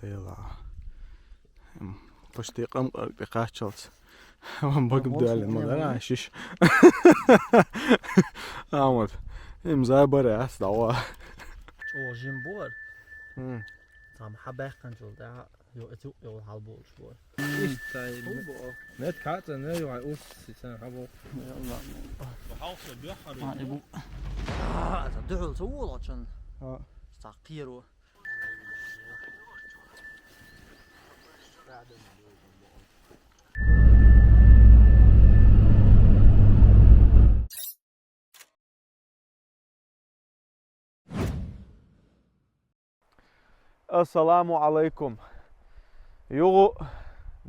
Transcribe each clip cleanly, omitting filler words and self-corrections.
Dela. Postiqam qaqachals. Вам bagdalen modera shish. Amot. İmza bare asla. O jimbor. Tam habaq kanjul da yo etu yo halbol shbor. İşte net kartı ne yok us sen habo. Yalla. Hausa bihar. Ma ibu. Duhul sawul عشان. تقيرو. Assalamu alaikum. Yugo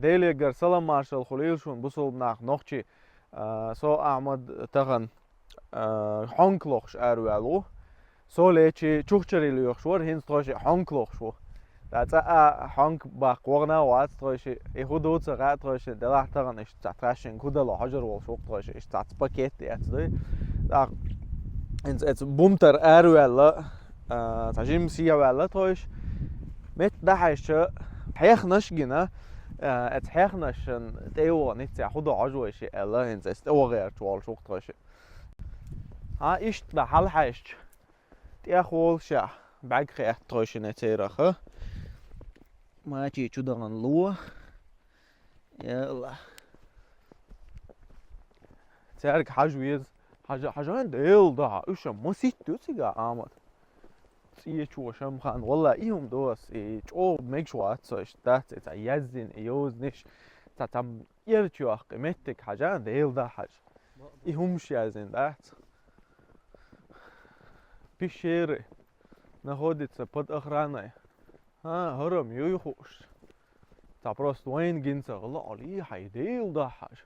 Daily Garsalam Marshal Khulil shun busul nach nochchi so Ahmad tagan honkloch arwalo so lechi chuchcheril yochshwar hin stroche honkloch shwo that's a honk baq wagna wat stroche ehudot rat stroche de lachtagan is tatrashin kudalo hajar wol shwo stroche is tats paket jetzt da ins bumter arwala tajim sia wala stroche met dahash حيخنش جنا اتحيخنش تيو نيت ياخدو عجوه شي الله انت او غير توال شوق ترش ها ايش بحال حاش تياخول شا بعد خي ترش نتيرخ ما تي تشدغن لو يلا تارك حاجويز حاجان ديل ده ايش ما سيتو سيغا امد يشوف شم خان والله إيهم دوس يشوف ميكشوات صش دات يزين يوزنش تتم يرجع قيمتك حاجة ديل ده حاجة إيهم شيء يزين دات بيشير ناخد تبض أخرانا ها هرم يخوش تبرست وين جنسة الله عليه حي ديل ده حاجة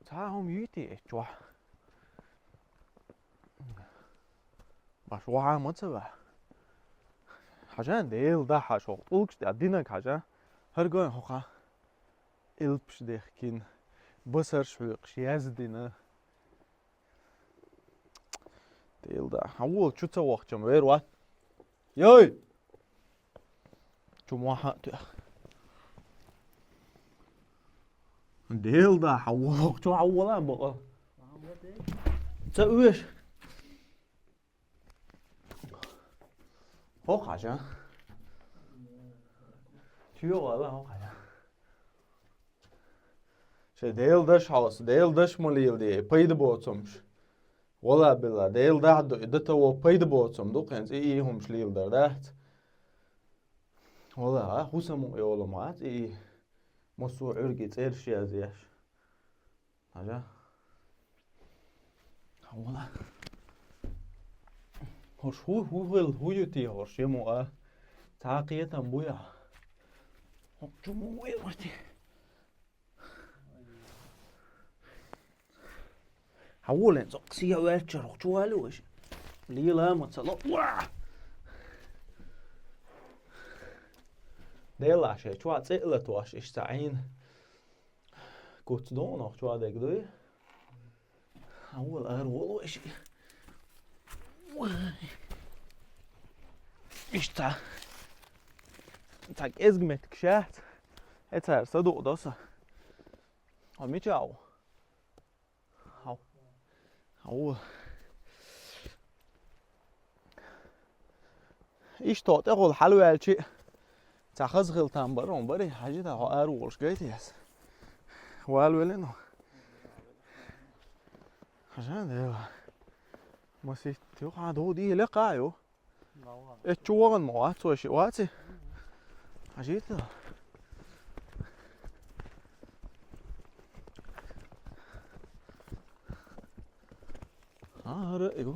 تاهم يتي يشوف مشروع متسوى حاجة ديل ده حاجة قولكش تعدينك حاجة هرقون خوخا إلبش ديخكين بسر شويقش يزدينا ديل ده أول شو تسوق جم ويروا ياي جم واحد ديل ده أول شو أولا بقى تسويش هو حاجة شو هو حاجة شيء ديل دش خلاص ديل دش مليل دي بيد بوتسمش ولا بالله ديل ده ده هو بيد بوتسم دوك يعني إيه هم شليل ده ولا هو سمو يولا مات إيه مسوع عرقي تصير شيء زيش حاجة ولا هوش هو يتي هوش يمو تعقية تنبويا جمو ويرتي حولن زقسيا ويرتشر جوالو وش ليلا متصلو واه ديلا شي شو تسئلت واش اشتعين كنت دون شو هذا كدوي اول ولو ايش İşte tak ezgmet kşert eter sadu dosa ha mi ciao hau İşte تقول حلو الشيء تاخذ غلطان برون بري حاجه ده ارولش جيت ياس والولنو عشان ده مسيت يقعد هو دي لقايو اتشوغن موات سوشي واتي عجيت رأيو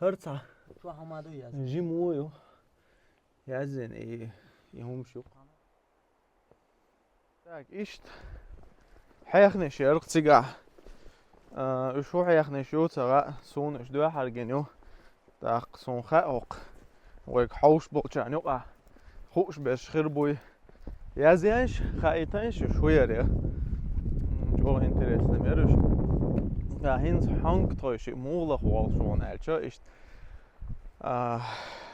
هرتا شو حمادو يا جيمويو يازن ايه يهم شو تاك اشت حيخني شرق تيقع شو حيخني شو ترى سون اش دو حرقنيو تاق سون خاق ويك حوش بوچانيو خوش بش خربوي يازينش خايتنش شويه ري جو انترست ميرش Ja, hins hangt trouwens mogelijk wel zo'n eltje is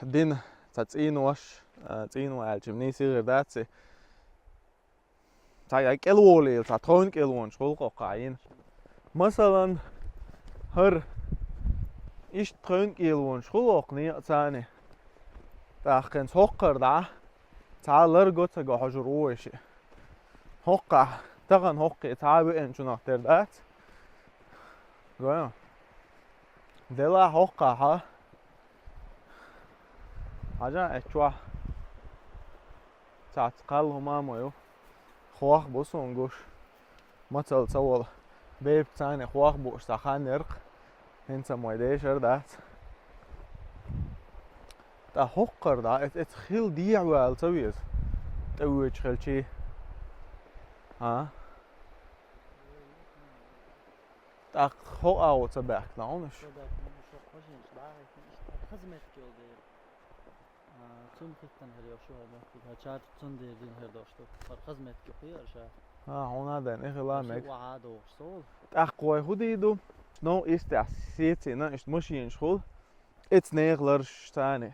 din წინვაშ წინვალში ნისიღირდაცი წაი კელვოლი ცა თონ კელვონ შოლყოყაინ მასალან ჰარ ის თონ კელვონ შოლოყნი წანი დაახენ სოყყრდა цаалар гоца гохожруэши хоққа таган хоққи таавен чунахтердат гоё дела хоққа ха ажа эчва цацқал хумамоё хоах босонгош мацал цавол беб цане хоах бош саханерқ хенца мойдешердат تا هقر دا ات خيل ديع والتويز تويج خلشي ها تا خو او تبعك نعونش خدمت geldi. Tüm kıttan her yaşıyor ama kaçar tüm dediğin her dostum. Hizmet yapıyor aşağı. ها هنا ده نخلامك وعاد وصول. اقوى هديدو نو استعسيتي نا اش ماشين شغل ات نيغلر شتاني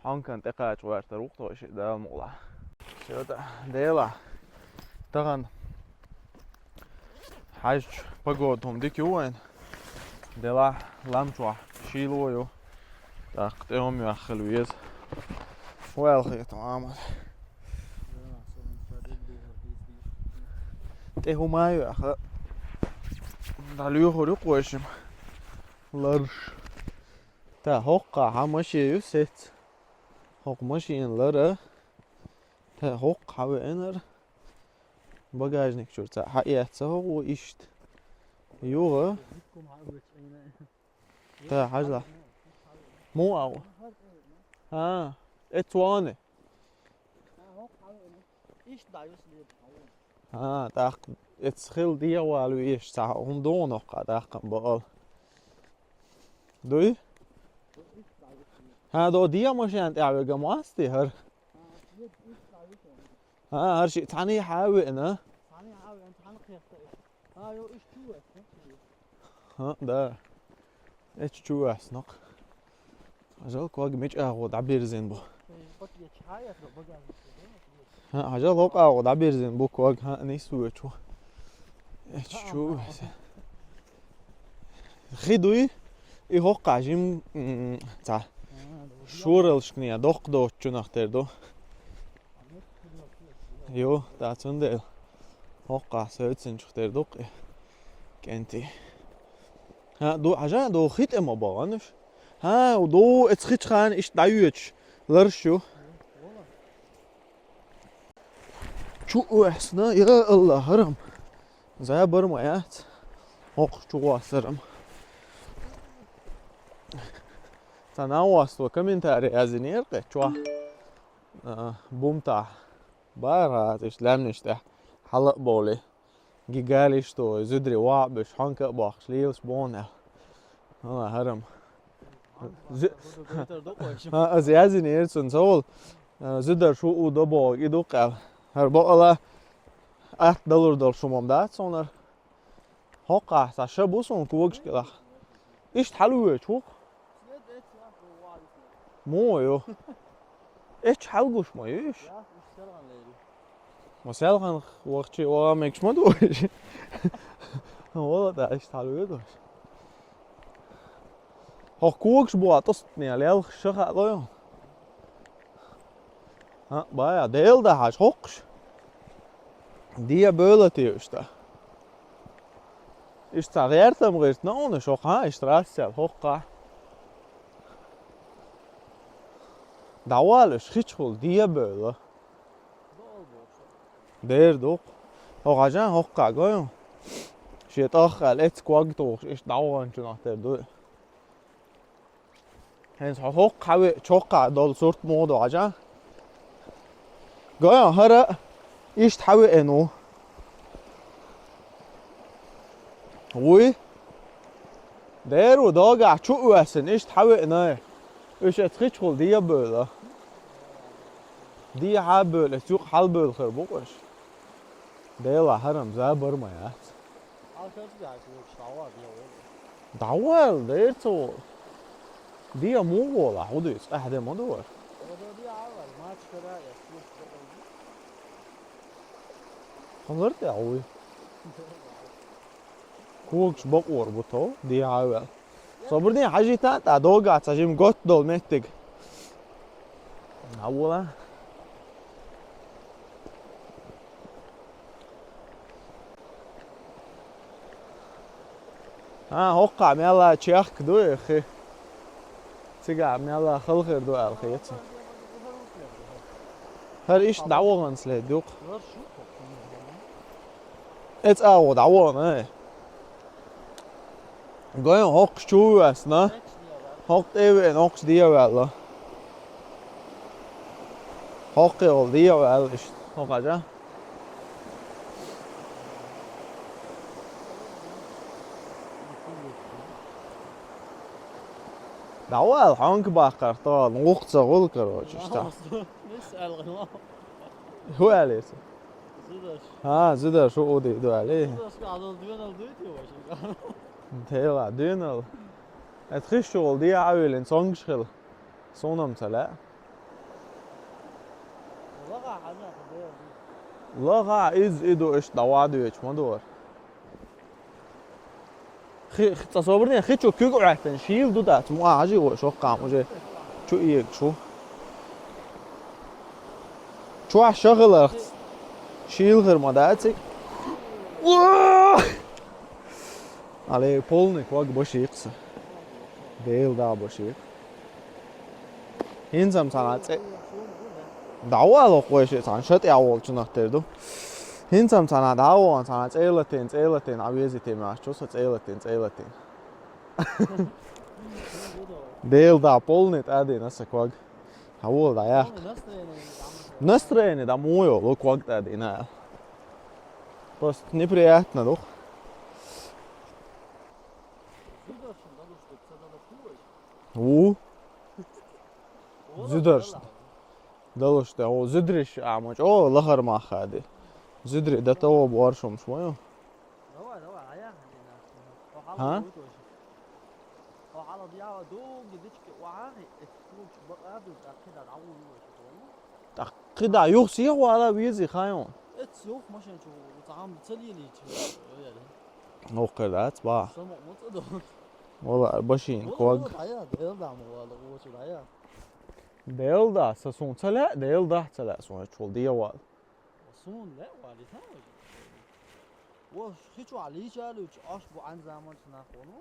هانكن تقاش وارت روقتوش ده الموضوع شو ده ديلا طبعا حاج بقودهم ديك وين ديلا لامشوا شيلويو تاقتهم يخلويز والخي تمام تهو مايو اخ داليو خوري قوشم لرش تا هوقا همشي يسيت هوق ماشينلere تا هوق هاوينر багажник شورتا حقيقة هو إيشت يوغا تا حاجة مو أو ها إتواني ها تا إتسخيل دي والو إيش تا هم دونو قاعد أحكم بقول دوي ها دو دي ماشين تعبي جماستي هر ها هر شيء تعني حاوي أنا تعني حاوي أنت تعني خيرت ها يو إيش شو ها ده إيش شو أسنق أجل كواج مش أخذ عبير زين بو ها أجل هوك أخذ عبير زين بو كواج ها نيسوي شو إيش شو خدوي هوك عجيم تا شورلشكنيا دوق دوق شنختردو يو تا تندل هوقع سوتسن شختردوق كنتي ها دو عجا دو خيت اما باغنش ها ودو اتخيت خان اش دايوتش لرشو شو احسنا يا الله هرم زي برميات هوق شو اسرم تناوست وكمنتاري ازنير قچوا بومتا بارات اش لامنشته حلق بولي جيجاليش تو زدري وعبش حنك باخش ليلش بونه والله هرم ازيازنير سنسول زدر شو دبو يدوق هر بالا $8 شمامدات sonra hoqa saşa bu son kuvokşkila iş haluwe çok مويو ايش حلقوش مويوش مسالغن وقتي وامكش مدوش والله ده ايش حلوه دوش هكوكش بو اتصني على الشخا ضيون ها بايا ديل ده هاش هوكش دي بولتي işte işte غيرتم غيرت نون شو ها اشتراسل هوقا دعوالش خيشخول دي بوله دير دوق هو عجان هوقا قويون شي تاخل ات كواغتوش ايش دعوان شناختر دو هنس هوق حوي تشوقع دول صورت مودو عجان قويون هرا ايش تحوي انو وي ديرو داقع شو واسن ايش تحوي اناي ايش اتخيشخول دي بوله دي حابل سوق حلبل خربوش ديلا هرم زي برميات دعوال ديرتو دي مو ولا حديث احد مدور كده يا سلوك خلرت يا عوي كوكش بقور بطو دي عاوي صبرني حاجة تاتا دوغا تجيم قط دول ميتك عولا هوقع ميلا تشيخ دو يا اخي تيقع ميلا خلخر دو يا اخي هر ايش دعوة غنسله دوق ات اوه دعوة ايه قاين هوق شو اسنا هوق ايه نوكس ديا ولا هوق يول ديا ولا ايش هوق اجا دعوة الحانك باقر طال نوقت سغول كروش اشتا نسأل غلا هو عليه زدش زدر شو اودي دو عليه زدش قاعد الديون الدويتي وش تيلا دينال اتخش شغل دي عاوي انسان شغل صونم تلا والله حاجة لغا از ايدو اش دوادو ايش مدور خي تصورني خي شو كيكو عتن شيل دو دات مو عاجي وشو قام وجه شو ايك شو عالشغل شيل غير مداتي عليه بولنك واق بشيقس ديل دا بشيق هنزم سانات دعوة لو قويش سان شت ياول چنختردو هنزم سانا دعوة سانا წელათენ ავიეზით იმას ჩოსა წელათენ ديل دا بولنت ادين اسا كواق هاول دا يا настроение да моё ло квак да дина просто неприятно дух у زدرش دلوش ده او زدرش عمج او لغر ما خادي زدري ده تو بورشم شويه ها وعلى ضياع دوق ديك وعاغي تكوش بقابل كده عول قدا يوخسي ولا بيزي خايون اتسوق ماشي شو طعام تسليلي هو قدات با سمع مصدو والله باشين كوغ ديل دا ساسون تلا ديل دا تلا سون تشول ديوال سون لا والي ثاني وش خيتو عليه جالو اش بو عن زمان تناخونو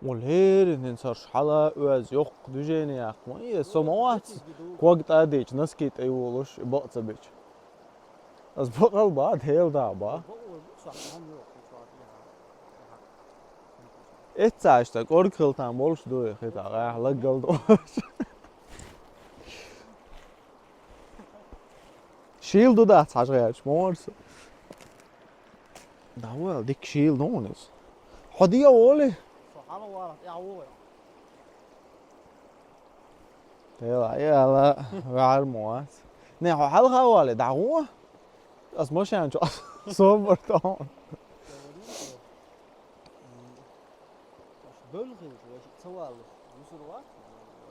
والهير ننسرش حلا واز يوق دوجيني يا اخو اي سموات كوغ تاديج نسكيت ايولوش بقصبج از بقل با ديل دا با اتساشتا قرقلتان بولش دو خيتا راح لقل دو شيل دو دا تاجغيش مورس داول ديك شيل نونس حديا ولي سبحان الله يا عوي يلا غير موات نه حلقه ولي دعوه از ماشين جو صبر طون بلغي واش توال وصلوا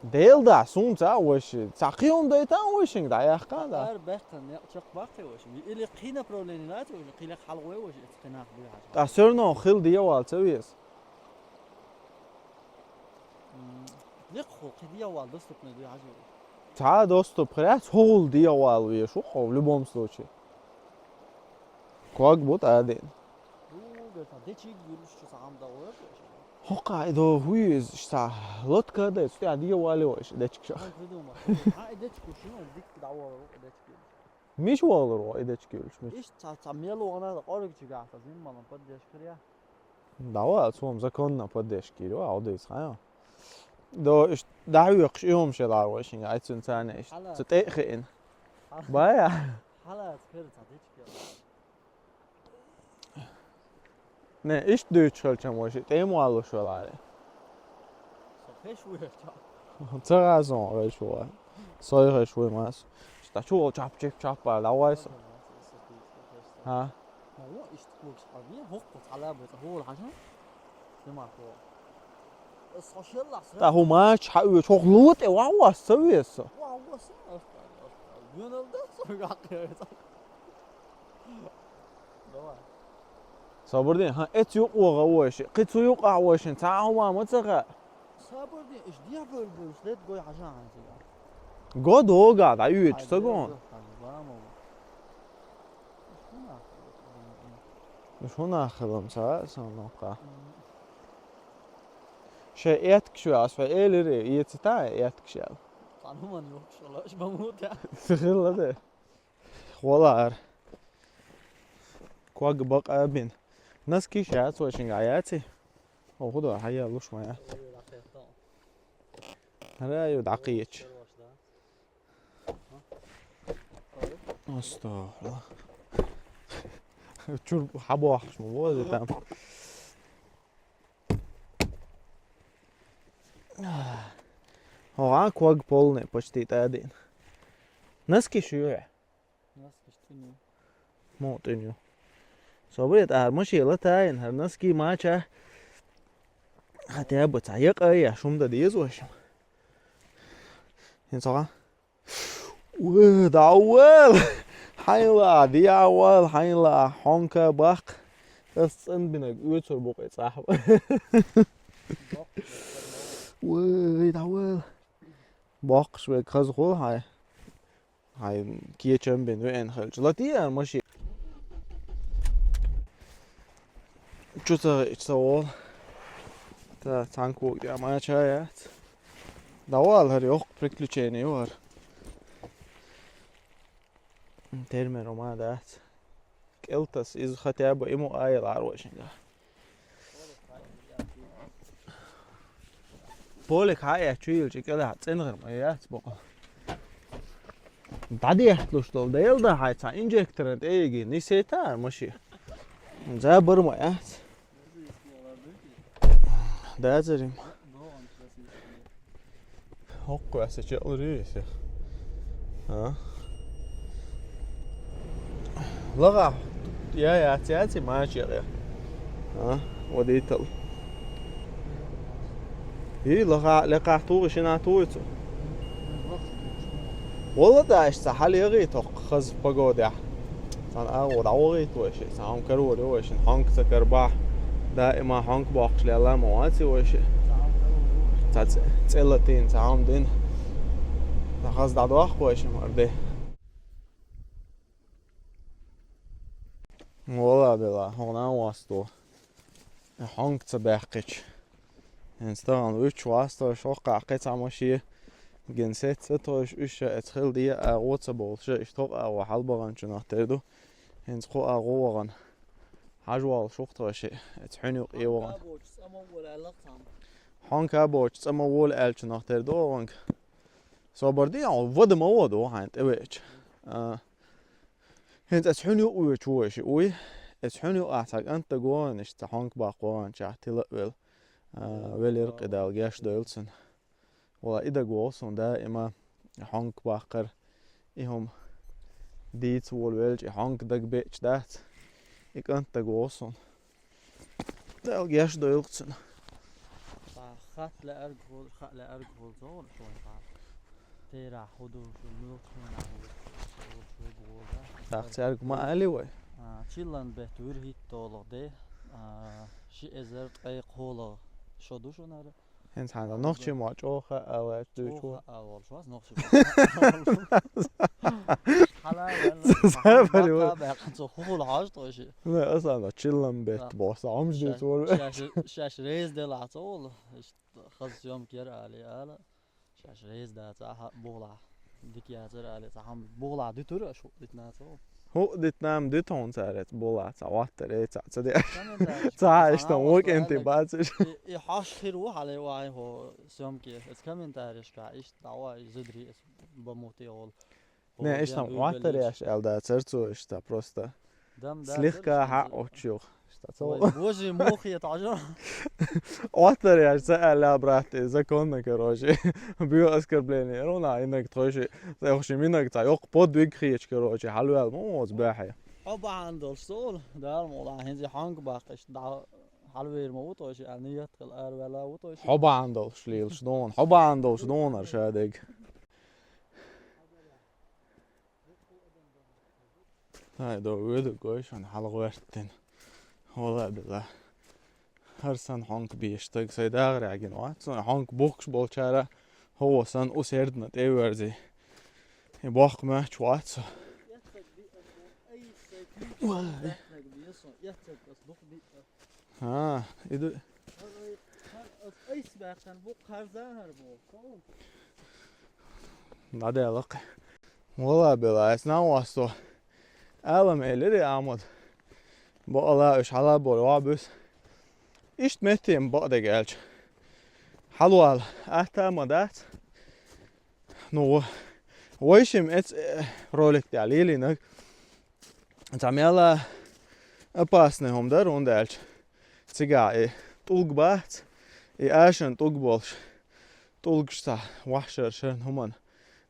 ديل دا سون تا واش تاقيون ديتا واش دا يا خادا دار بختن يقشق باقي واش اللي قينا برولينات واش قيلا حلقه واش تقناق بها تا سرنو خيل ديا وال تويس لقخو قديا وال دستنا دي عجب تا دوستو بريس هول ديا وال ويشو خو в любом случае كوك بوت ادين ديتشي يقولوا شو صعب دور هوقع دو هويز شتا لوت كدا يستي ديا والي واش دتشك شو ديتشك شنو ديك دعوه ديتشك مش والرو دتشك مش ايش تعملوا انا قارك جا فزين ما بديش كريا دعوه سوم زكون بديش كيلو اوديس خايا دو دعوه يقشيهم شلا واشين عايزين ثاني ايش تتخين بايا حالا سكرت ديتشك نه ايش دوتش هالچم واشي تيمو على شو عليه صفيش ويرجع ترازون غشوا صاير شوي ماس شو تشاب تشيك تشاب على وايس ها هو اشتكوك صحابي هقط على بيت هو الحاجه ما هو السوشيال تا هو ماتش حقو شغلوت واو سويس Yöneldi sonra akıyor. Doğru. صابر دين ها ات يوق وغواش قيت يوق عواش تاع هو متغا صابر دي ايش دي بلبل سلت قوي عشان عنسي. قد هو قاعد عيوج سقون مش هنا خدم ساعة سنوقع شيء يتك شو عصفة ايه لري يتتاع يتك شو قانون ما نروحش والله ايش بموت يعني. تخيل هذا والله كواق بقى بين ناس كي شاعت وشين عياتي هو خدوا حيا لوش ما هذا يدعقيتش استغفر الله تشوف حبوح مو هذا تام هو عاك واق بولني почти تادين نسكي شيوع نسكي مو تنيو صبرت ماشي لا تاين هر نسكي ماچا هتابو تعيق اي شوم ده ديز وش هنصا ودعوال حيلا دي اول حيلا حونكا باق بس بنك يوتر بوقي صاحب ودعوال باق شوي خزغو هاي كي بين وين خلج لاتي ماشي شو تسوال تا تانكو يا ما شايت دعوال هري اوق приключения var termen وما دات قلتس إذا ختابو إمو آيل عروشنجا بولك هاي أشيل كده هتسنغر ما ياتبقى بعدي يحتلوش دول ديل ده هاي تا إنجكترنت إيجي نسيتار ماشي زابر ما يات ده زريم هوكو أسيشيل ريسي ها لغا يا تياتي ماشي يا ها وديتل هي لقى طوغ شنا تويتو والله داش سحل يغي توق خز بقودع سان اغود عوغي توشي سان كرو وش هانك تكرباح دائما هانك باقش لا مواتي وش تسلتين سام دين خز دعواخ وش مرده والله بالله هنا واستو هانك تباقش انستان üç واسطة شوقع قطع ماشي جنسات ستوش إيش أتخيل دي أغوت بولش إشتوق أو حلبغان شنو تردو هنز خو أغوغان حجوال شوقت شيء أتحنو إيوغان هانك أبوش سما وول أل شنو تردو وانك صبردي أو فد موادو هانت أبيش هنز أتحنو ويش ويش وي أتحنو أحتاج أنت جوان إشت هانك باقوان شاهتلا ويل ويليرق إذا الجاش دولسن ولا إذا جواسون دائما هانك باقر إهم ديت والويلج هانك دق بيتش دات إك أنت جواسون ده الجاش دولسن خط لأرجل زور شوي بعد تيرا حدود الملوك شوي بوجا تاخت أرجع ما علي وي چیلان بهتر هیت طالع ده شی ازرد ای قولا شدو شوناره هنز هندا nog چی ماچ اوخه اول دوچو اول شو از nog چی حالا سافر ولا بقى تو خول حاج توشي لا اصلا تشيلن بيت بوس عمش دي تقول شاش ريز ده العطول خلص يوم كير علي على شاش ريز ده صح بولا ديك يا زر علي صح بولا دي تور شو ديتناتو هو ديت نام ديت هون سارت بولا سوات ريت صدق تعاش تموك انت باتش يحاش خير على واي هو سوم كي اس كم تاريش كايش دعوا زدري بموتي اول не ишта материаш элда церцу ишта просто слегка ха очух ишта цо боже мухи تعجر материаш за брат за конна короче био оскорбление рона инак троши захши минак та ёк подвиг хич короче халвал моз бахи оба андол сол дал мола хинзи ханг бахш да حلوير موت وش يعني يدخل ولا وش حبا عنده شليل شلون حبا عنده شلون ارشادك Haydi o öyle koy şunu halı vertin. Ola bile. Her sen hank bir işte sayda ragin var. Sonra hank boks bolçara. Hava sen o serdin at everzi. Bak mı çuat. Ha, idi. Nadelik. Ola bile. Esna vasto. Alam eleri Ahmad. Bu Allah iş hala bol abus. İşte metim bak da gelç. Halal. Ahtamadات. No. ويشم ات رولك داليلي نك. Tamela опасны هم در اون دالچ. Цигай. Tulgbāt. Aşın tulgbolş. Tulgşta. Wahşer şen human.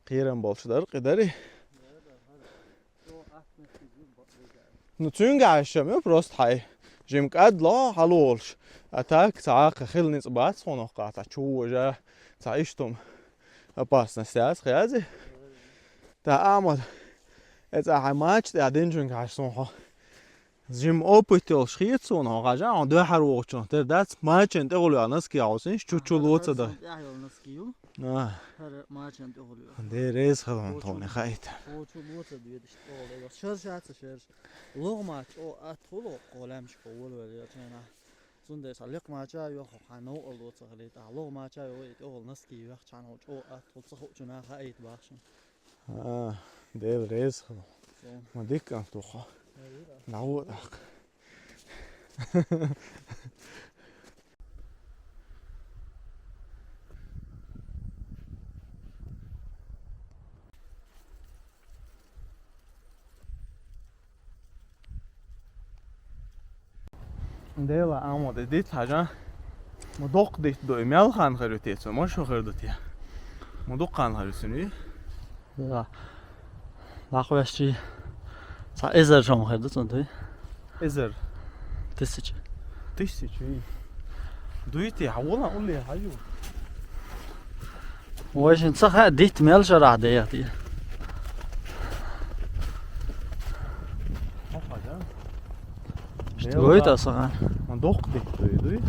Qiran bolşlar qidari. Ну цюнгашам ё просто хай. Жимкадло халуулш. Атак цаак хилниц бац хонохката чуужа. Цаиштум. Опасно стяс хязи. Та амад. Это хамач да динжунгаш сон. Жим опытил шхицун хагажа он дөхар уучун. Тэр дац мачен дэгулянас киаусын чучулууца да. А. Her maçın oluyor. Дерез халон тоны хайт. O çuluğu diyor işte oluyor. Şarjatı şarj. Log maç o atulu qolamş qovul veriyor çana. Sunday salik maça yok xano oluyor çağlaydı. Log maça yok ol naski yok çana o atul çı çuna hayt baxşın. А, дерез халон. Ma dikkan tuha. Naudak. Dela amade dit haja. Modok dit do emel khan kharutet. Ma sho khardut ya. Modok khan harusuni. Ja. Lachwesti. Sa ezer schon herdi sonday. Ezer. Tesici. Tisici. Duyti hawla ulli hayu. واشن صح ديت مال شرع دياتي. Doyt asağan. Modok dit doydu.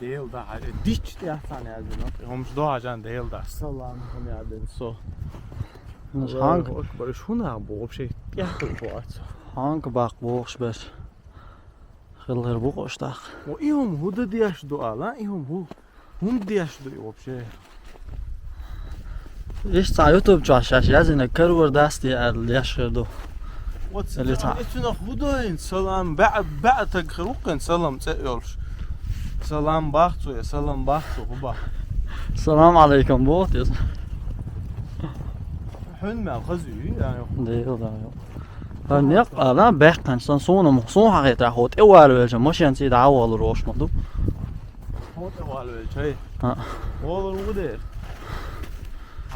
Değil da diç ya sana yazın. Homs doğacan değil da. Salam yani so. Hank Akbar şuna bu şey yakın bu at. hank bak boğuş ber. Xilgir bu qoştaq. O ihum huda diyaş dua la ihum hu. Hum diyaş dua şey. ايش تاع يوتيوب جاشاش يازن كرور داستي الياشردو. اللي تاع اتنا خدين سلام بعد تخلقن سلام تقولش. Salam baxtu ya salam baxtu huba. السلام عليكم بوت يا Hün mü kızı yani. Değil da yok. Ben ne ana bekten son hakkı hot eval vereceğim. Moşen si daha olur hoşmadı. Hot eval vereceğim. Ha. Olur mu der?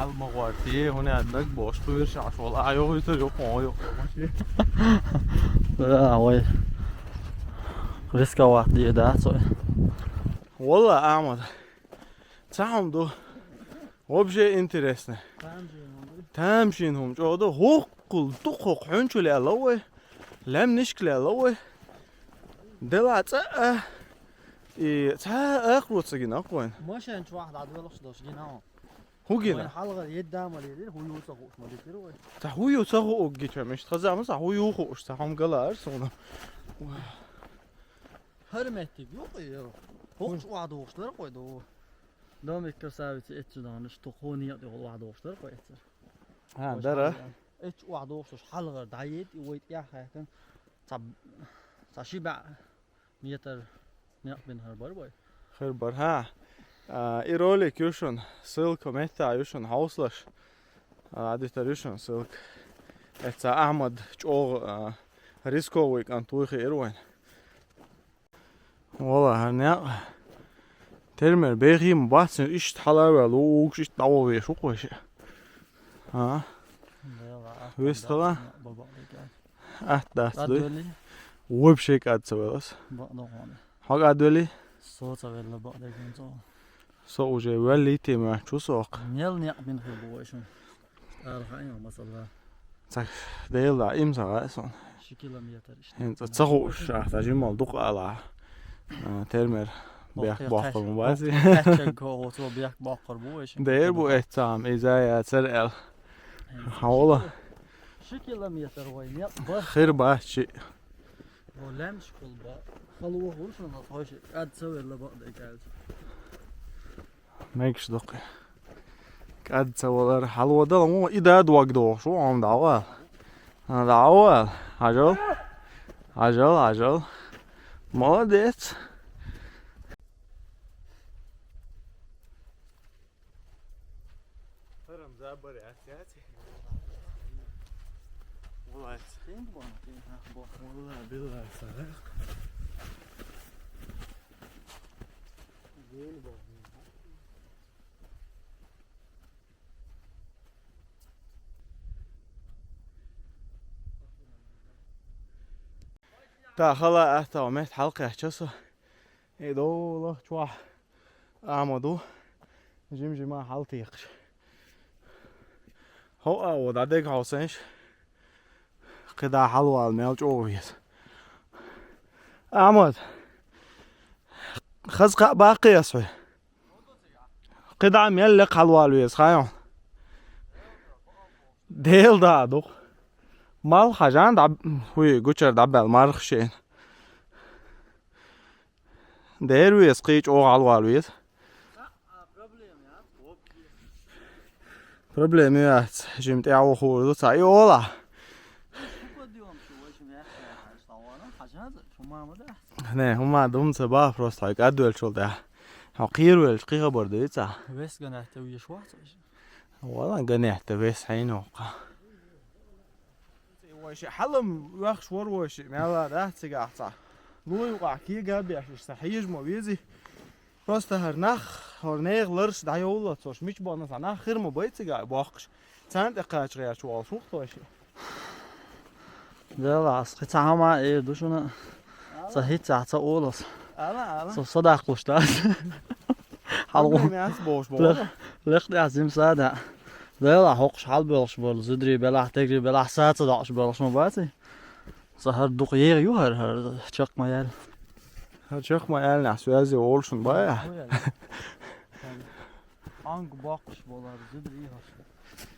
Al mağartiye hone adnak boş bir şaş ol. Ayo ise yok o yok. Ya vay. Riska vakti ya da so. Valla Ahmet. Tamam do. Obje interesne. Tamşin hum. O da hukul tukuk hünçüle lawe. Lem nişkle lawe. Delat ta akhlut sagin aqwan. Moşen şu واحد عدو لوش دوش جينا. Hu gina. حلقة يدام ولا يدير هو يوسخ وش ما يدير وين. Ta huyu sahu o geçmemiş. Kazamız huyu hoş ta ham galar sonra. Hürmetlik yok ya. Hoş واحد hoşlar koydu. Dom ikkir sabiti etçudan işte toxoniyat yol واحد hoşlar koydu. Ha dara. اتش واحد وصل حلقة دعيت ويت يا حياتن صار شي بع ميتر نقبن هربر باي Hırbar ha. İrolik yuşun sılk meta yuşun hauslaş. Aditar yuşun sılk. Etsa Ahmad çoğ riskovik antuği irwen. Valla her ne termer beyhim batsın iş halavel o iş dava şu koş. Ha. Wisst du? أحدث دوي أدولي وبشيك أتسويلس بقدوني حق أدولي صوت ولا بقدر ينزل سو وجه ولي تيما شو سوق نيل نيق بين خبوشون أرخين مثلا ديل لا إمسا غاسون كيلومتر هنت تصغو شاخ تجمع دق على ترمر بيخ باقر مبازي تشكو تو بيخ باقر بوش دير بو احتام إذا يتسرقل حوله شو كيلومتر وين يا خير باشي ولا مش كل بقى خلوه هو شو نطوش قد تسوي اللي بقدر قال مايكش دقي قد سوالر حلوة ده مو إذا دوق شو عم دعوة أنا دعوة عجل عجل молодец فرم زابر يا سياتي والله تين بقى تين أخبار والله بالله صدق زين بقى تا خلا أحتا ومت حلقة حشسة إدولة شوا أعمدو جيم ما حالتي يقش هو أود عدك حسينش قدا حلوة الميل جوفيس أحمد خزق باقي يسوي قدا ميلق حلوة لويس خايون ديل دادو مال خجان دب وي قچر دبل مارخشين دير ويس قيچ او علوال ويس problem يا جيمت او خور دو تاي اولا نه هما دوم صباح فروست هاي قدول شول ده حقير ويل قيقه برديتا بس قناعة توي شو والله قنعت بس حينوقه وش حلم وخش وروش ما ده تسقع لوي وقع كي قابي عش صحيج مو بيزي راست هرنخ هرنيغ لرش دايولا توش مش بونس انا خير مو بيتسقع باقش سنت اقاش غير شو سوق توشي لا أصل تعمى إيه دوشنا صحيح تعطى أولس انا صدق قشتاش حلو ناس بوش لقد عزيم سادة لا حقش حال بلش بول زدري بلا تجري بلا ساعة داش بلش مباتي سهر دقيقة يوهر هر شق ما يال هرشخ ما يال ناس وازي اولشن بايا عنق باقش بولار زدري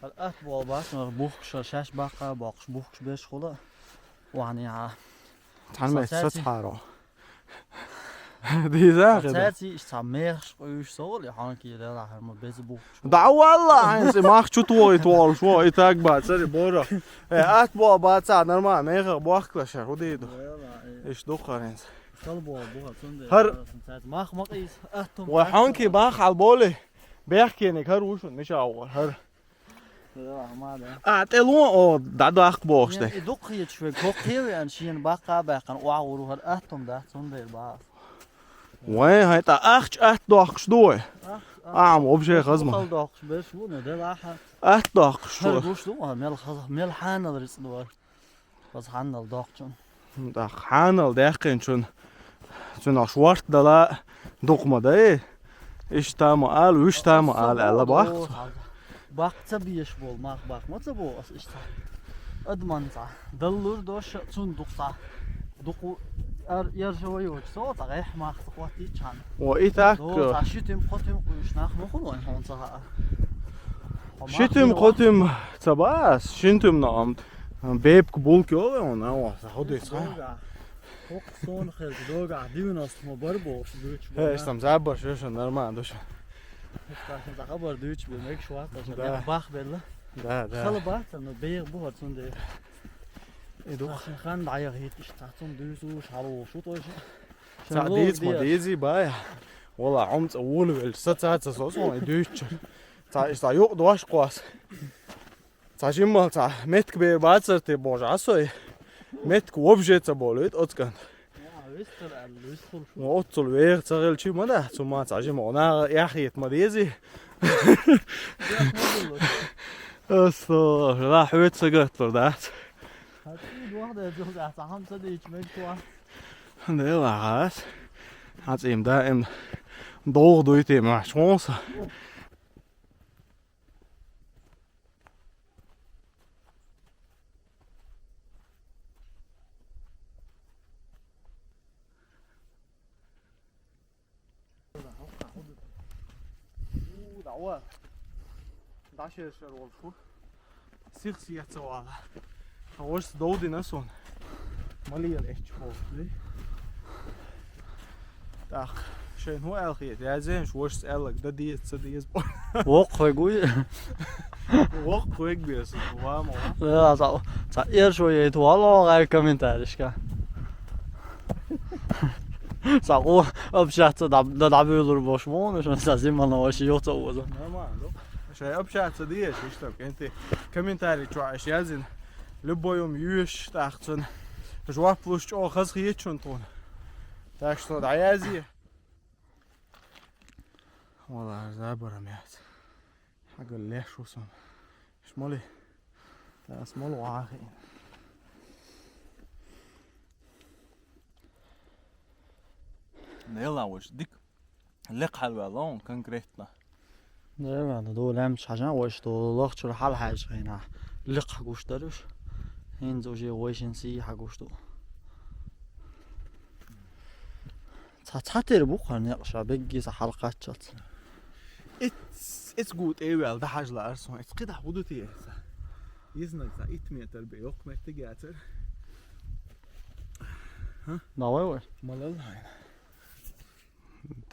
هر الأت بول باش بوخش شاش باقة باقش بوخش بيش خلا وعني تعمل ستحارو دي زاخد تاتي استعميرش قيوش سول يحانكي لا هم بيزبوخ دعوة والله عايز ما شو توي شو يتاك بعد سري بورا ات بو بعد ساعة نرمى ميغا بوخ لشر وديدو ايش دوخرين قلبو بوها تندي هر ما مقيس اتم وحانكي باخ على البولي بيحكي انك هروشون مش اول هر لا ما ده اعتلون او دادو اخ بوخش يعني دقيت شوي كوكيو يعني شين باقا باقن واورو هر اتم ده تندي باخ وين هاي تا اخش دوخش دوي وبشي خزمه خل دوخش بس شو ده راح دوخش هر دوش دو ميل حانل ريس دوار بس حانل دوخشون دا حانل داخن شون اشوارت دلا دوقما ده ايش تامو قال ويش تامو قال الا باخت باخت بيش بول ما باخ بو ايش ادمن صح دلور دوش صندوق صح دوقو يرجعوا صوت غيح ما خطواتي كان وايتاك شتم قتم وشناخ مخلون هون صها شتم قتم تباس شنتم نام بيب قبول كيو انا وصحودي صح فوق صون خير دوغا ديناس مو بربوش دوچ استم زابر شو نورمال دوش استم خبر دوچ بمك شوات باخ بلا ده خلبات انه بيغ بو صندي ايدو خان داير هيت اشتاتم دوسو شالو شو توش تعديت مديزي باي والله عمت اول الساعه سوسو دوش تا يو دوش قواس تا جيم تا متك بي باتسرتي بوجاسوي متك وبجيت بوليت اوتكن وصل وير تغل شي ماذا ثم تعجم انا يا اخي مديزي استغفر الله حويت سقط له ذات هتقول واحدة يجوز أحسن صدق يجمعك واحد. يلا خلاص. هاتيم دائم ضوغ دويتي مع شونس. دعوة داشر والفو سيخ سيات سوالا هوش دودي نسون مالي الاتش فوق داخ شين هو الخيت يا زين شوش سألك ده دي تصديز وقف يقول. وقت ويك بيس وام لا صح صح شوية والله غير كومنتاريش كا. صح هو أبشعت ده دعبيلور باشمون عشان سازين ما نواشي يوتوزا. ما عنده شيء أبشع تصديش يشترك أنت كومنتاري شو عايش يازين لبويم يوش تاختن جواب بلوش أو خز خيت شون تون تاختن عيازي والله زابر ميات حق اللي شو سون شمالي اسمه الواحد يلا وش ديك لق حلوة لون كونكريتنا لا ما دول همش حاجة وش دول لقط شو حال حاجة هنا لق حقوش دارش هين زوجي ويشن سي حقوش دو تاتر بوخر نقشة بيجي حلقات شات it's good ايوه ده حاجة لارسون it's قدح ودوتي يزنك ذا 8 متر بيوك مرتجاتر ها ناوي ملل هاي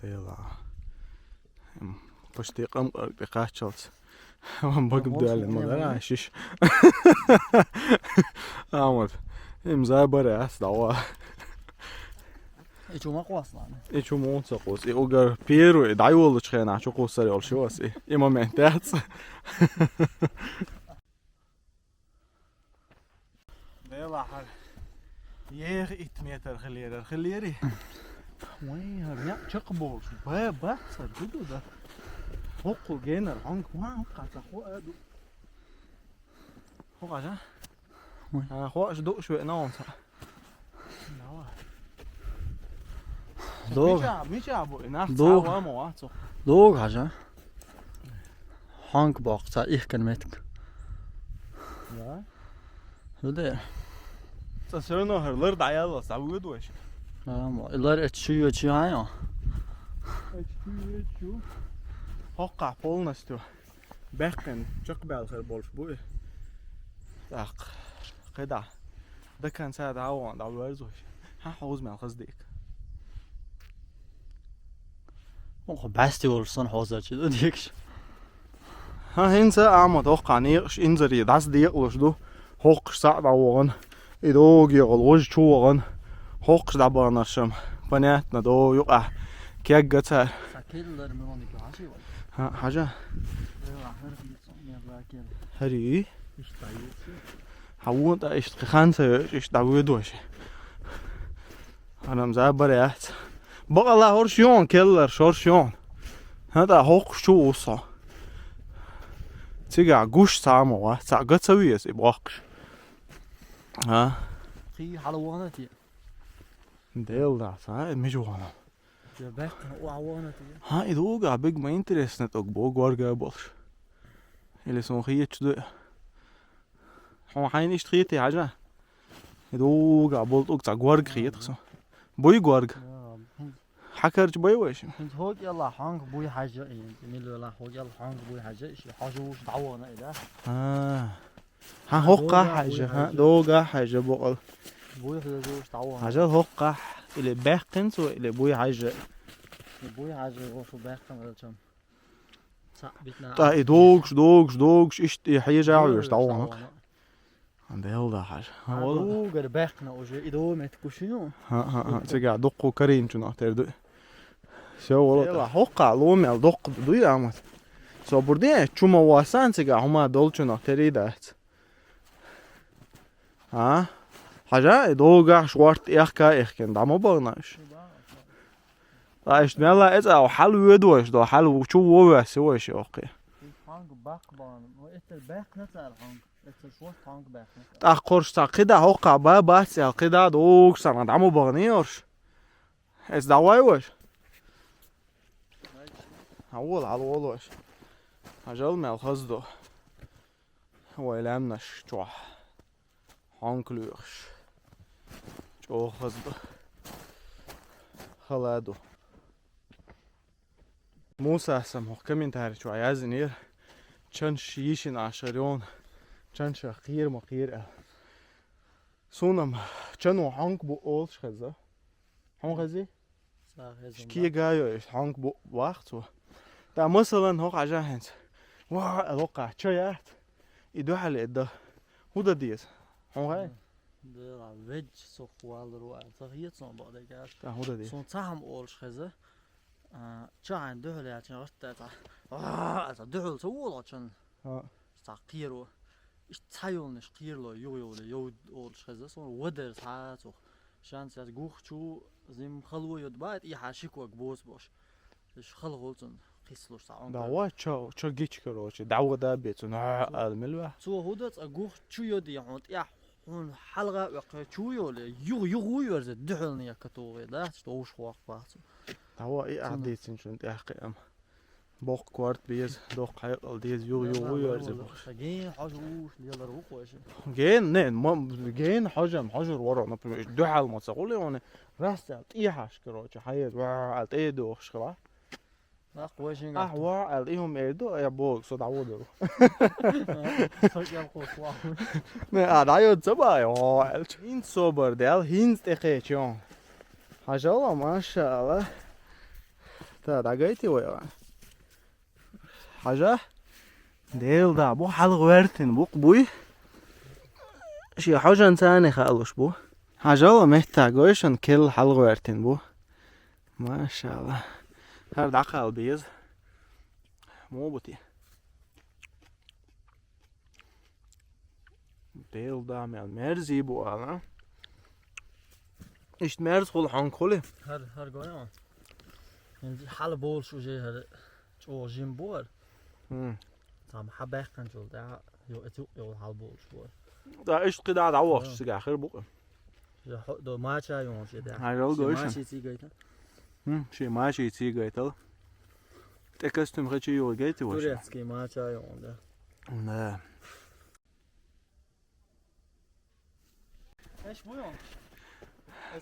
يلا بشتي قم بقاشات هم بقبل على المدرسة عشيش عمود مزابر أس دوا إيشو ما قواصنا إيشو مون سقوس إيوغر بيرو دايول تشخينا شو قوسري أول شو أسي إما منتهت يلا حال يخ 8 متر خليري وين هريا تقبل باب صدقوا ده حقو جينا عنك ما قاعد خو ادو خو قاعد خو اش دو شوي نون دو مش ابو ناخ دو. تاوا مواتو دو حاجة هانك باقتا إيه كلمتك لا هذا تسرنا هرلر دعيا سعود وش ما إلا تشيو تشيها شو حقا بولنستو بكن تقبل خير بولش بوي داق قدع ده كان ساعد عوان دعوة زوج ها حوز مع الخزديك بستي ولسان حوزة كده ديكش ها هنسا أعمى توقع نيقش إنزري داس ديقلش دو حقش ساعد عوان إدوغ يغل وج شوغن حقش دعبانا شم بناتنا دو يقع كيك جتار ساكيل مروني كعاشي ولا ها حاجة هري حوون تا إشت خانسة إشت دعوة دوش أنا مزابر يات بقى الله هرشيون كيلر شورشيون هذا حق شو وصا تيجا جوش سامو تاقة سويس إبواقش ها خي حلوانتي ديل دا سا مجوانا جبت وعوانتي ها إدوغا بيج ما إنترست نتوق بوغ وارغا بولش اللي سون خيت شدو هو حين إشت خيتي حاجة إدوغا بولتوك تا غوارغ خيت خسو بوي غوارغ حكرج بوي وش كنت هوك يلا حانك بوي حاجة ميلو يلا هوك يلا حانك بوي حاجة إيش حاجة وش دعوانا إذا ها هوقا حاجة ها دوغا حاجة بقول بوي حاجة وش دعوانا حاجة هوقا اللي باقنس واللي بوي حاجة بوي حاجة وشو باقي ما تشم صعبتنا تا دوغش إشت حاجة عويش دعوانا عند يلا حاجة ها والله دوغر باقنا وجه إدو متكوشينو ها تيجا دقو كرين شنو تردو شو والله يلا هوقا لومي دق دوي عمت سو بردين شوما واسان تيجا هما دول شنو تريدات ها حاجة دوغا شوارت إخكن دامو بغناش اشت مالا إذا أو حلو يدوش دو حلو شو واسي وش أوكي حانك باق بان وإنت الباق نتاع الحانك شو تانك باخ تا قرش تا قدا هوقع بس يا قدا دوك سنة عمو بغنيورش اس دعواي وش أول على وش هجال مال خزدو هو يلامنش جوح هانكلوش جو خزدو خلادو موسى سمو كمين تاري شو عايزنير چن شيشن عشريون چن شخير مقير سونم چنو هانك بو اولش خزا هون خزي شكي جايوش هانك بو وقت دا مثلا هوق عجاهنس وا الوقع چيات يدو حلي ده هو ديس هون غاي ده ويج سو خوال رو صغيت صون بعد جات هو ديس صون تهم اولش خزا چان دهل يا چان رت تا از دهل سوول چان تقيرو اش تايولنش قيرلو يو اولش خزا صون ودر ساعت شانس از گوخ چو زم خلو يد بعد اي حاشيكو بوس باش اش خل غولتن قيسلوش ساعون دا وا چو گيچ كروچ دعوه دا بيتون الملوا سو هودت اگوخ چو يد يحوت يا هون حلقه وق چو يول يو يورز دهلني يكتو دا توش خوق باس هو اي عديتين شو انت احقي بوق كوارت بيز دوق حيقل ديز يو يرزي بوش جين حاجة وش يلا روح وش جين نين ما جين حجر ورا نبي دحال ما تقولي وانا راست ايحاش كروچ حيز وعلت اي دوخش خلا لا قويشين وعلت ايهم ايدو يا بوق صد عودو نه دايو تبا يا هين صبر دل هين تخيچون حاجه ما شاء الله تا دقيتي ويا حاجة ديل دا بو حلق ورتن بو قبوي شي حاجة انساني خالوش بو حاجة محتاجوشن كل حلق ورتن بو ما شاء الله هر دقة البيز مو بوتي ديل دا مال مرزي بو انا اشت مرز خول حانك خولي هر قايان يعني حال بول شو جي هر شو جيم بول تام حباخ كنجول دا يو اتو يو حال بول شو دا ايش قدا دعوش سيغا خير بو يا دو ماچا يون شي دا هاي رو گوشن ماشي تي گيتا شي ماشي تي گيتل تكستم خچي يو گيتي وش توريتسكي ماچا يون دا نه ايش بو يون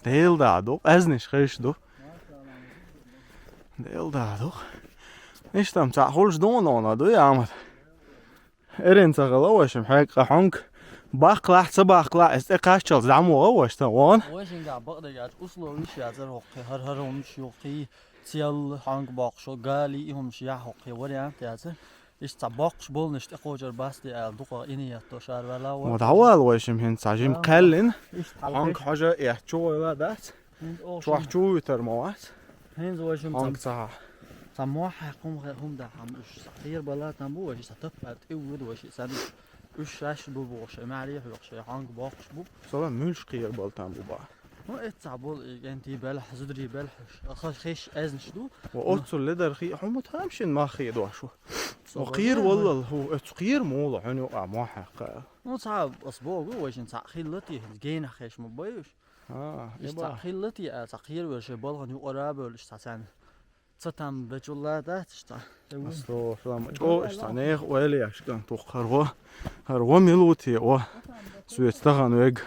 ديل دا دو ازنش خيش دو ديل دا دو ايش تم تعخولش دون انا دو يا عمد ارين تغلوش محق حنك باقلا صباقلا استقاشل زعمو غوش توان واشين قاع بقدر قاعد اصله وش يا زر حقي هر ومش يوقي تيل حنك باقشو قالي هم شي حقي وريان تيازر ايش تباقش بول نشت اقوجر باس دي الدقه اني توشار ولا ودعوال واشم هن ساجم قلن حنك حاجه يحچو لا دات شو حچو ترموات هين واشم حنك صح سموح هم ده هم صغير بلا تنبو وش ستفقد اود وش سادش وش راش بو بوش ما عليه وش حنك باقش بو صلا ملش قير بالتان بو با هو اتعبول انتي بلح زدري بلح اخش خيش ازن شدو وقلت لدر خي حمو تامشين ما خيد وشو وقير والله هو قير مول عنو ما حق مو صعب اسبوع وش انت خيلتي جين خيش مبيش يبا خيلتي تقير وش بالغ قراب وش تسان ستام بجولا ده تشتا استو فلام او استانيخ ويلي اشكان تو هروا ميلوتي او سويتستغان ويج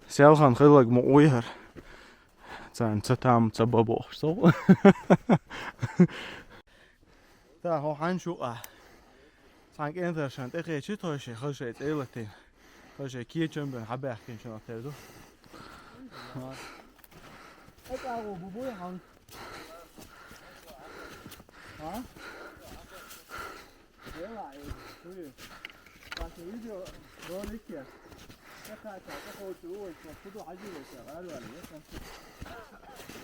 سيالخان خلق مويهر تان ستام تسببو سو تا هو حنشو سانك انترشنت اخي چي توشي خشي تيلتين خشي كي جنبن حباخين شنو تردو اقاو بوبوي حن ها يلا ايه بس الفيديو رولك يا اخي تاخذ شو تاخذ عجيبه شغال ولا ايه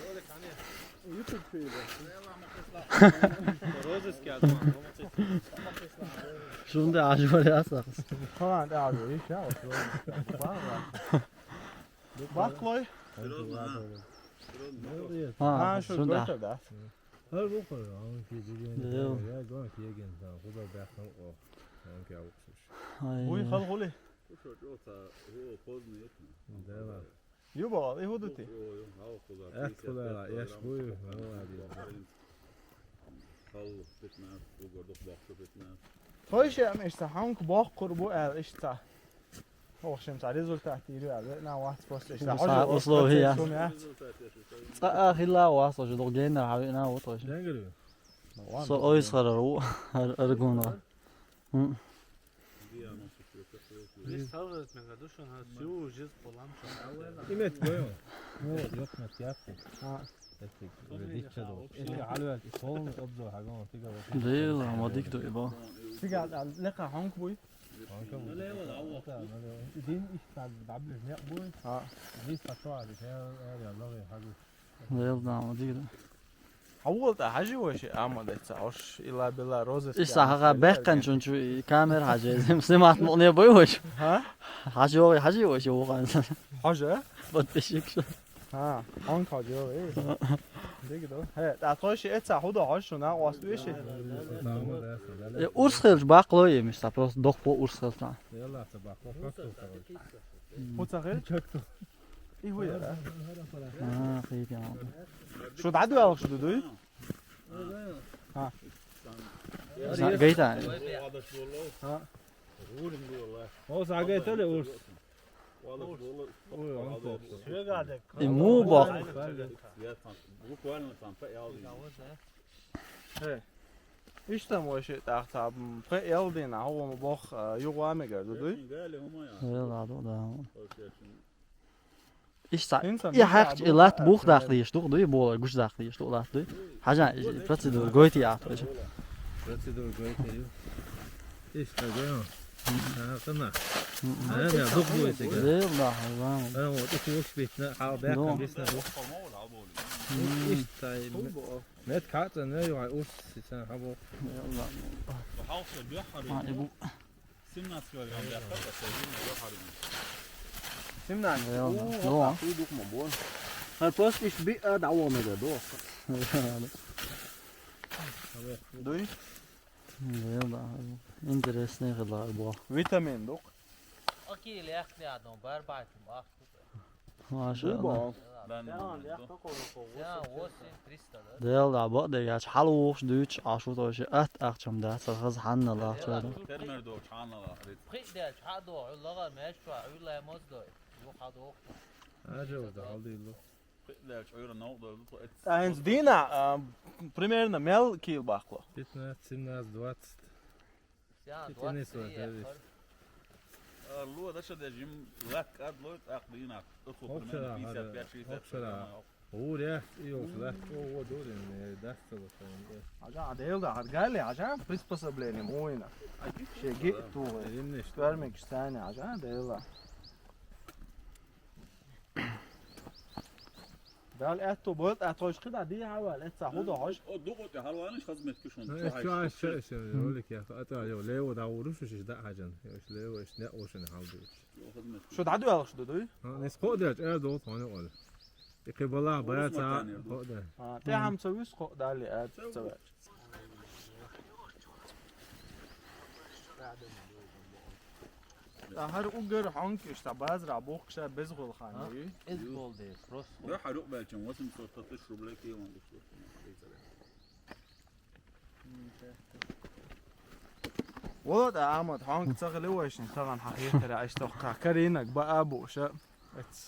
رولك عنيه يوتيوب فيديو روزس كده شو ده عجبه يا اساس خلاص قاعد ايش يا باقلي شو ده هر بخور آن که دیگه یا گان که یه گنده خدا بخن hank yavuksuş. بوي خل خلي Deva. يبا ايه هدوتي Et kula yaş buyu. خايش يا مش هانك باقر بو ايش تا هو شمس على ريزولتات يرو نا واحد بوست ايش وصلوا هي اخي واصل جو دوغينا حبينا وطش Dengeli. سو اويس خررو ارغونا İmet koyun. Yok met yaptı. Ha. Dikçe doğru. Eli alıyor. Sol obzo hagan tiga. ديل ما ديك دو يبا تيجي لقى هانك بوي Kanka bu. Din işte dabbe ne bu? ها Biz fatwa bir şey Allah'ı hagu. ديل دا ما ديك دو حولت حاجه وش اعمل تسعوش الا بالله روزس ايش حاجه بقن شو كاميرا حاجه سمعت مغنيه بوش ها حاجه وش هو قال حاجه بتشيك ها هانك حاجه ايه ديك دو هي تعطوش اتسع هدو عشو نا واسويش Tamam da. урсхелж бакло يمش та просто дох по урсхел та Yallah sabah. متغير Çöktü. ايه هو ده خير يا عم شو تعدوا يا شو دودوي جيت ها O sağa tele urs. مو باق ايش تم وش تحت يلدين هو مباخ يوغا ميجر دودوي يلا ده ايش يا حق الات بوخ داخليش تو دوي بو گوش داخليش تو داخلي حاجه بروسيدور گويتي يا Prosedür goyte. İşte goyun. Ha tamam. Ha ya dok bu ise. يلا حيوان Ben o da kuş bitne. Ha ben bisne bu. İşte net kartı ne yok urs sen ha bu. يلا ابو سمنا يلا دو البوست ايش بي دعوه ميجر دو دوي يلا انترستني غلا ابو فيتامين دوك اكيد ياخذ عندهم باربعه ما شاء الله يا وصل 300 يلا بقى ده يا حلوش دوتش عشو توش اخشم ده سخز حنا الله تعالى قيدش حدو لغا مشوا ولا مصدر يوحدو Ha cevap aldı yıllı. اينز دينا примерно мел кил бахло 15, 17, 20. يا Titanic var, evet. اللو ده شد جيم لك قد لو تقدينا ادخل Hopsala في hadi. 5 6 Hopsala. Uğur ya iyi olsun da. O doğru yani ders çalışıyor. عشان ديل قال لي عشان приспособлением وينه شيء جئت Elimle işte. vermek istene عشان ديل ده الاتو بولت اتوش كده دي حوال اتسع هدو عش ضغط حلوانش خدمت كشون Şu an şey öyle ki ata yok Leo da vurmuş işte da hacan. İşte Leo işte ne olsun halde. شو تعدوا يا شو دوي Ne skoder er doğru tane ol. İkbala bayata hoda. اه تي عم تسوي سخو ده اللي قاعد تسوي هر اوجر هانك اشتا بازرع بوخشا بزغل خاني ادخل دي بروس ده حروق بالكم واسم صوت تشرب لك يوم والله احمد هانك تغلي وش طبعا حقيقة لا اشتوقع كرينك بقى ابو شا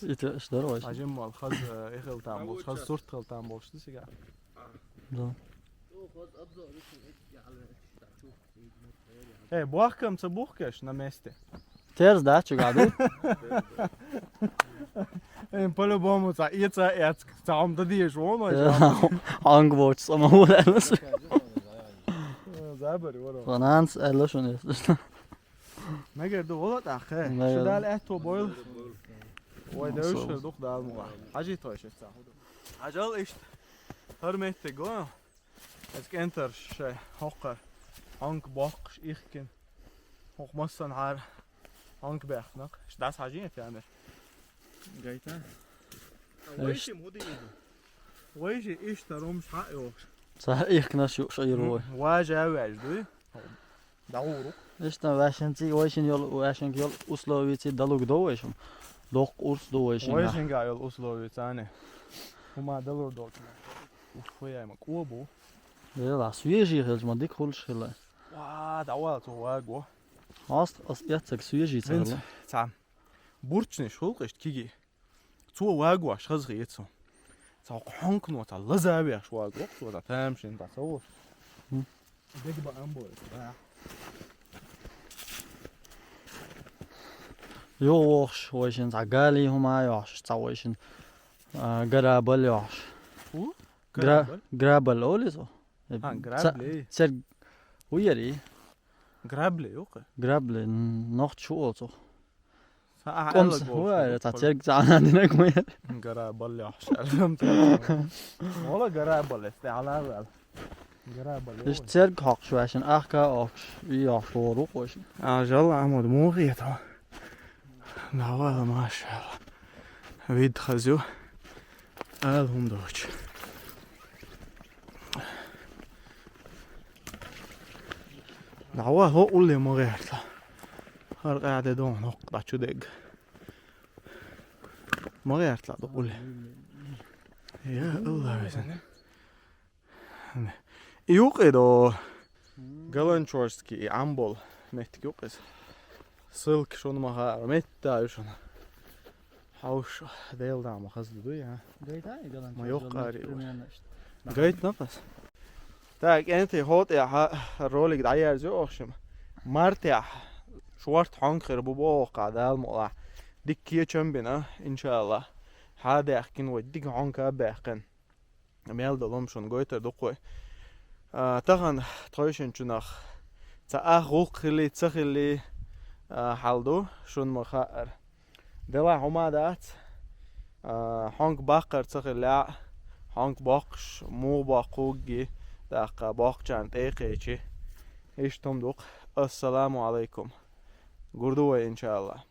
ايش دروش عجم مال خز اخل تام بوش خز صورت خل تام بوش دي سيجار ايه بوخكم تبوخكش نمستي تيرز ده شو قاعدين ان по-любому تا يتا ات تاعم ددي شلون هانج واتش اما هو ده زابر ولا فنانس الا شنو ما قدر والله اخي ما شو قدر. ده الاتو بويل ويدوش دوق ده الموع حاجه توش تاع عجل ايش هرمت جو اس كنتر شي هوقر هانك باقش ايخكن هوق مصن عار هانك باخنق ايش داس حاجه تعمل جايتا ويش مودي ويش ايش ترومش حقي صح ايش كنا شو شيرو واجا واج دوي دعورو İşte vaşinci oişin yol vaşinki yol uslovici daluk doğuşum. Dok urs doğuşum. Oisinga yol uslovic, ane. Huma dalur dok. Ufojajmo kobu. Ja, свежий хелжма дик хулшила. Vaa, daual to vago. Hast as яцэг свежий Vince, цэглэ. ta burchni shulqist kigi. Zu vago shazri yetso. Ta honkno ta lazavi shwago, so ta tamshin ta so. Degba ambol. Yox, oişin zagali huma yox, oişin. Grabal yox. U? Grabal olizo. Ha, grable. Ser uyeri. Grable yok. Grable noch chu olso. Ha, Koms huere ta ser zana dine koyer. Grabal ya. Ola grabal este ala vel. Grabal. İşte ser kalk vaşin ahka ox. Yox doğru oişin. Ajal amod muğiyet ha. Nava maşallah. Vid khazio. Al hum doç. Nava ho ulle muğiyetla. Har qade don noqta çudeg. Muğiyetla da ulle. Ya Allah bizen. Yok edo. Galanchorski ambol mettik yok es. Sılk şunu maha metta şunu. Hauş değil da ama hızlı du ya. Ma yok gari. Gayet nafas. Tak enti hot ya rolig da yerce oxşum. Mart ya. Şwart hankır bu bo qadal mola. Dikkiye çömbina inşallah. Hada yaxkin ve dik hanka baqin. Mel dolum şun goyter doqoy. Tagan toyşun çunaq. Ta ruqli tsakhli haldo şun makhar. Dela humadat. Hank baqar tsakhla. Hank baqş mu baqugi daqa baqchan teqeçi. İştum doq. Assalamu alaykum. Gurdu inşallah.